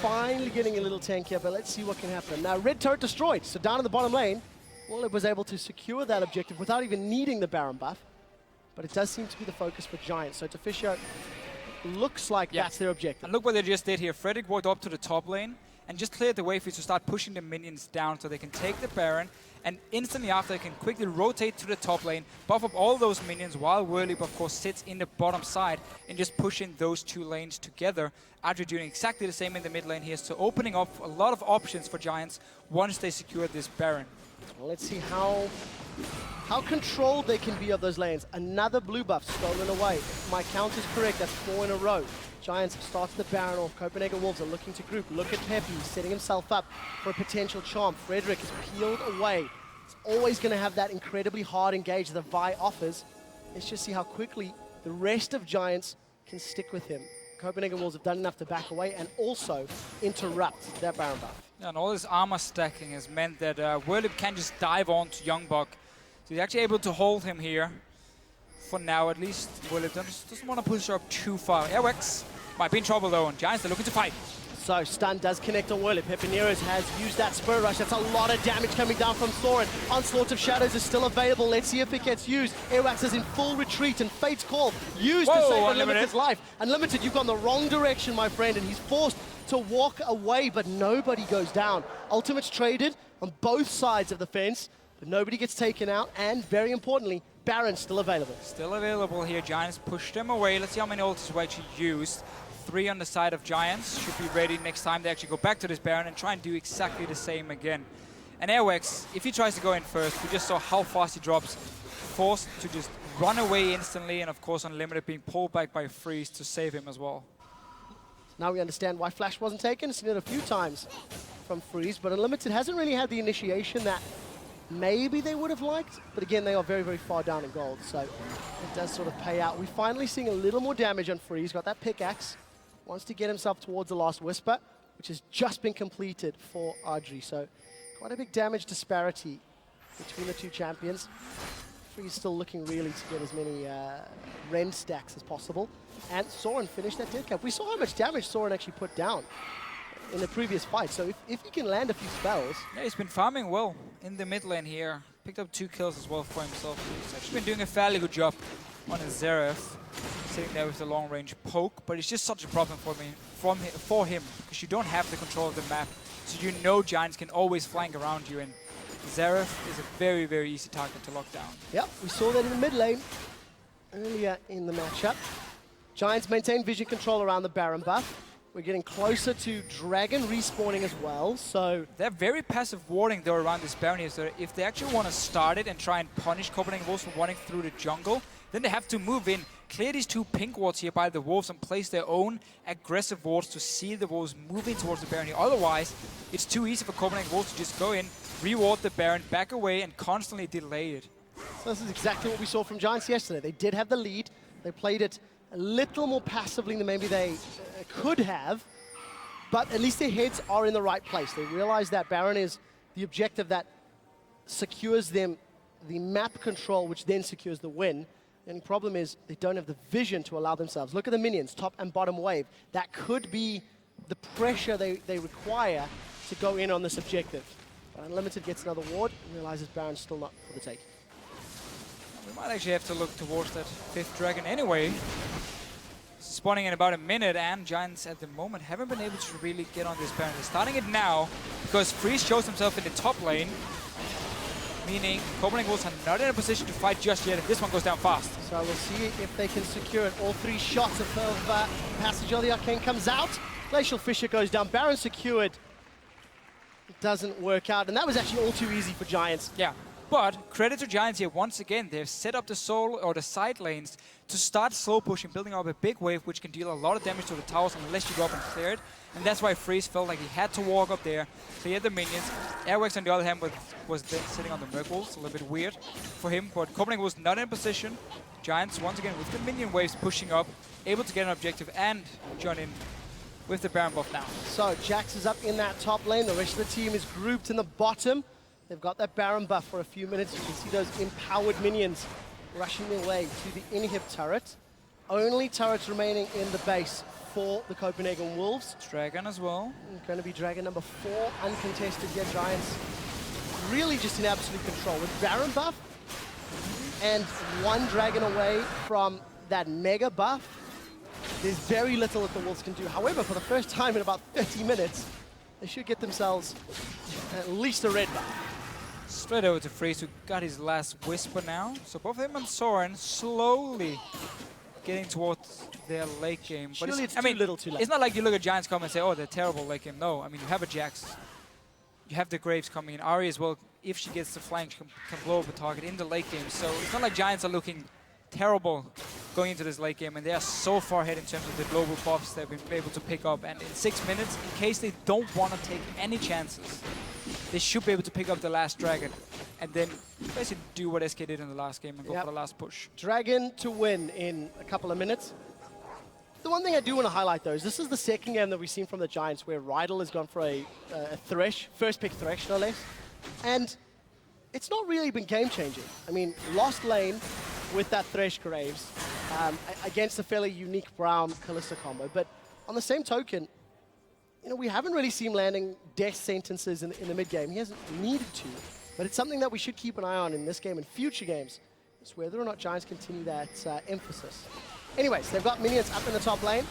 Finally getting a little tankier, but let's see what can happen. Now, red turret destroyed, so down in the bottom lane, well, it was able to secure that objective without even needing the Baron buff. But it does seem to be the focus for Giants. So Deficio looks like that's their objective. And look what they just did here. Frederick walked up to the top lane and just cleared the way for you to start pushing the minions down so they can take the Baron, and instantly after they can quickly rotate to the top lane, buff up all those minions while Whirlip, of course, sits in the bottom side and just pushing those two lanes together. Adri doing exactly the same in the mid lane here, so opening up a lot of options for Giants once they secure this Baron. Well, let's see how controlled they can be of those lanes. Another blue buff stolen away. If my count is correct, that's 4 in a row. Giants have started the Baron off. Copenhagen Wolves are looking to group. Look at Pepe, he's setting himself up for a potential chomp. Frederick is peeled away. He's always going to have that incredibly hard engage that Vi offers. Let's just see how quickly the rest of Giants can stick with him. Copenhagen Wolves have done enough to back away and also interrupt that Baron buff. Yeah, and all this armor stacking has meant that Whirlip can just dive onto Youngbuck. So he's actually able to hold him here. For now, at least. Whirlip doesn't want to push up too far. Airwax might be in trouble though, and Giants are looking to fight. So, stun does connect on Whirlip. Pepineros has used that Spirit Rush. That's a lot of damage coming down from Soren. Onslaught of Shadows is still available. Let's see if it gets used. Airwax is in full retreat, and Fate's Call used to save Unlimited's life. Unlimited, you've gone the wrong direction, my friend, and he's forced to walk away, but nobody goes down. Ultimate's traded on both sides of the fence, but nobody gets taken out, and very importantly, Baron's still available. Still available here. Giants pushed them away. Let's see how many ults were actually used. 3 on the side of Giants. Should be ready next time they actually go back to this Baron and try and do exactly the same again. And Airwax, if he tries to go in first, we just saw how fast he drops. Forced to just run away instantly, and of course Unlimited being pulled back by Freeze to save him as well. Now we understand why Flash wasn't taken. Seen it a few times from Freeze, but Unlimited hasn't really had the initiation that maybe they would have liked, but again, they are very, very far down in gold, so it does sort of pay out. We're finally seeing a little more damage on Freeze. Got that pickaxe. Wants to get himself towards the last Whisper, which has just been completed for Audrey, so quite a big damage disparity between the two champions. Freeze still looking really to get as many Ren stacks as possible, and Soren finished that dead cap. We saw how much damage Soren actually put down in the previous fight, so if he can land a few spells... Yeah, he's been farming well in the mid lane here. Picked up 2 kills as well for himself. He's actually been doing a fairly good job on his Xerath, sitting there with the long-range poke, but it's just such a problem for him, because you don't have the control of the map, so you know Giants can always flank around you, and Xerath is a very, very easy target to lock down. Yep, we saw that in the mid lane earlier in the matchup. Giants maintain vision control around the Baron buff. We're getting closer to Dragon respawning as well, so... They're very passive warding though around this Baron here, so if they actually want to start it and try and punish Copenhagen Wolves for running through the jungle, then they have to move in, clear these 2 pink wards here by the Wolves and place their own aggressive wards to see the Wolves moving towards the Baron here. Otherwise, it's too easy for Copenhagen Wolves to just go in, reward the Baron, back away, and constantly delay it. So this is exactly what we saw from Giants yesterday. They did have the lead. They played it a little more passively than maybe they could have, but at least their heads are in the right place. They realize that Baron is the objective that secures them the map control, which then secures the win. The only problem is they don't have the vision to allow themselves. Look at the minions, top and bottom wave. That could be the pressure they require to go in on this objective. But Unlimited gets another ward and realizes Baron's still not for the take. We might actually have to look towards that 5th dragon anyway. Spawning in about a minute, and Giants at the moment haven't been able to really get on this Baron. They're starting it now because Freeze shows himself in the top lane, meaning Copenhagen Wolves are not in a position to fight just yet if this one goes down fast. So we'll see if they can secure it. All 3 shots of Passage of the Arcane comes out. Glacial Fissure goes down. Baron secured. It doesn't work out, and that was actually all too easy for Giants. Yeah. But credit to Giants here, once again, they've set up the soul or the side lanes to start slow pushing, building up a big wave which can deal a lot of damage to the towers unless you go up and clear it. And that's why Freeze felt like he had to walk up there, clear the minions. Airwax on the other hand was then sitting on the Merc Wolves, a little bit weird for him, but Copenhagen was not in position. Giants once again with the minion waves pushing up, able to get an objective and join in with the Baron buff now. So Jax is up in that top lane, the rest of the team is grouped in the bottom. They've got that Baron buff for a few minutes. You can see those empowered minions rushing their way to the inhib turret. Only turrets remaining in the base for the Copenhagen Wolves. Dragon as well. Going to be Dragon number 4, uncontested here. Giants really just in absolute control. With Baron buff and 1 Dragon away from that Mega buff, there's very little that the Wolves can do. However, for the first time in about 30 minutes, they should get themselves at least a red buff. Straight over to Freeze, who got his last Whisper now. So both him and Soren slowly getting towards their late game. But it's too little too late. It's not like you look at Giants come and say, oh, they're terrible late game. No, I mean, you have a Jax. You have the Graves coming in. Ahri as well, if she gets the flank, can blow up a target in the late game. So it's not like Giants are looking terrible going into this late game, and they are so far ahead in terms of the global buffs they've been able to pick up. And in 6 minutes, in case they don't want to take any chances, they should be able to pick up the last dragon and then basically do what SK did in the last game and go for the last push. Dragon to win in a couple of minutes. The one thing I do want to highlight, though, is this is the second game that we've seen from the Giants where Riot has gone for a Thresh, first pick Thresh, no less. And it's not really been game-changing. I mean, lost lane with that Thresh Graves against a fairly unique Brown Kalista combo. But on the same token, you know, we haven't really seen him landing death sentences in the mid-game. He hasn't needed to. But it's something that we should keep an eye on in this game and future games. It's whether or not Giants continue that emphasis. Anyways, they've got minions up in the top lane.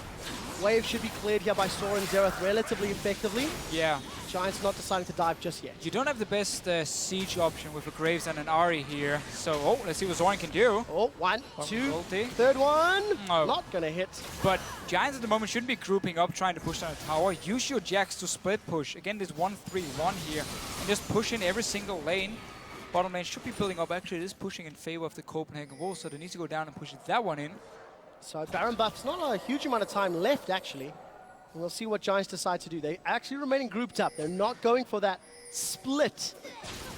Wave should be cleared here by Sora and Xerath relatively effectively. Yeah. Giants not deciding to dive just yet. You don't have the best siege option with a Graves and an Ahri here. So, oh, let's see what Zoran can do. Oh, one, two, third one. No. Not going to hit. But Giants at the moment shouldn't be grouping up, trying to push down a tower. Use your Jax to split push. Again, this 1-3-1 here. And just push in every single lane. Bottom lane should be building up. Actually, it is pushing in favor of the Copenhagen Wolves, so they need to go down and push that one in. So Baron buff's not a huge amount of time left, actually. And we'll see what Giants decide to do. They actually remaining grouped up. They're not going for that split.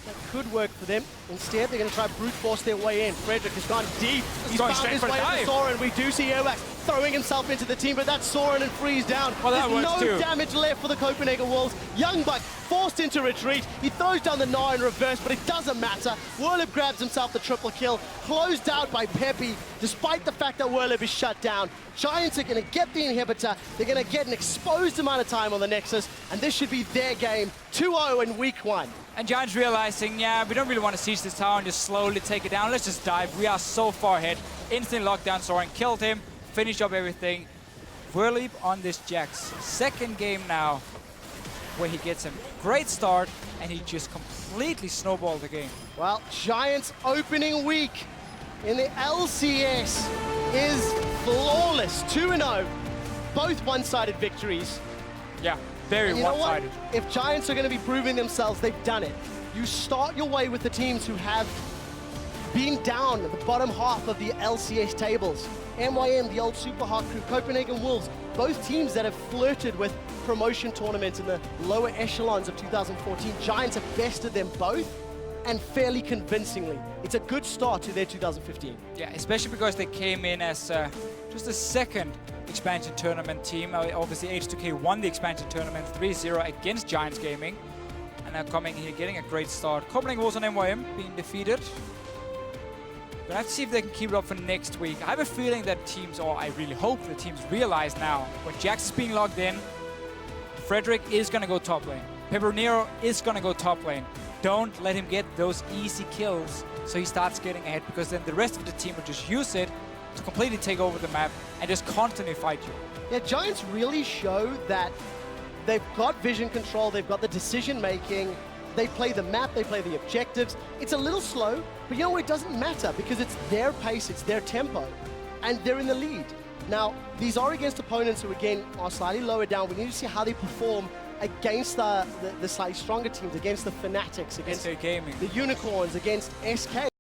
That could work for them. Instead, they're going to try brute force their way in. Frederick has gone deep. He's found his way into Soren. We do see Airwax throwing himself into the team, but that's Soren and freeze down. Well, there's no damage left for the Copenhagen Wolves. Young Buck forced into retreat. He throws down the Gnar in reverse, but it doesn't matter. Werlib grabs himself the triple kill, closed out by Peppy, despite the fact that Werlib is shut down. Giants are going to get the inhibitor. They're going to get an exposed amount of time on the Nexus, and this should be their game. 2-0 in week 1. And Giants realizing, yeah, we don't really want to siege this tower and just slowly take it down. Let's just dive. We are so far ahead. Instant lockdown. Soren killed him, finished up everything. Werlib on this Jax. Second game now where he gets a great start and he just completely snowballed the game. Well, Giants opening week in the LCS is flawless. 2-0. Both one-sided victories. Yeah. Very one-sided. If Giants are going to be proving themselves, they've done it. You start your way with the teams who have been down at the bottom half of the LCS tables. MYM, the old Super Hard crew, Copenhagen Wolves, both teams that have flirted with promotion tournaments in the lower echelons of 2014. Giants have bested them both, and fairly convincingly. It's a good start to their 2015. Yeah, especially because they came in as just a second expansion tournament team. Obviously, H2K won the expansion tournament 3-0 against Giants Gaming. And now coming here, getting a great start. Copenhagen Wolves on MYM being defeated. We'll have to see if they can keep it up for next week. I have a feeling that teams, or I really hope the teams realize now, when Jax is being logged in, Frederick is going to go top lane. Pepperonero is going to go top lane. Don't let him get those easy kills so he starts getting ahead, because then the rest of the team will just use it to completely take over the map and just constantly fight you. Yeah, Giants really show that they've got vision control, they've got the decision-making, they play the map, they play the objectives. It's a little slow, but you know what, it doesn't matter because it's their pace, it's their tempo, and they're in the lead. Now, these are against opponents who, again, are slightly lower down. We need to see how they perform against the slightly stronger teams, against the Fanatics, against SK Gaming, the Unicorns, against SK.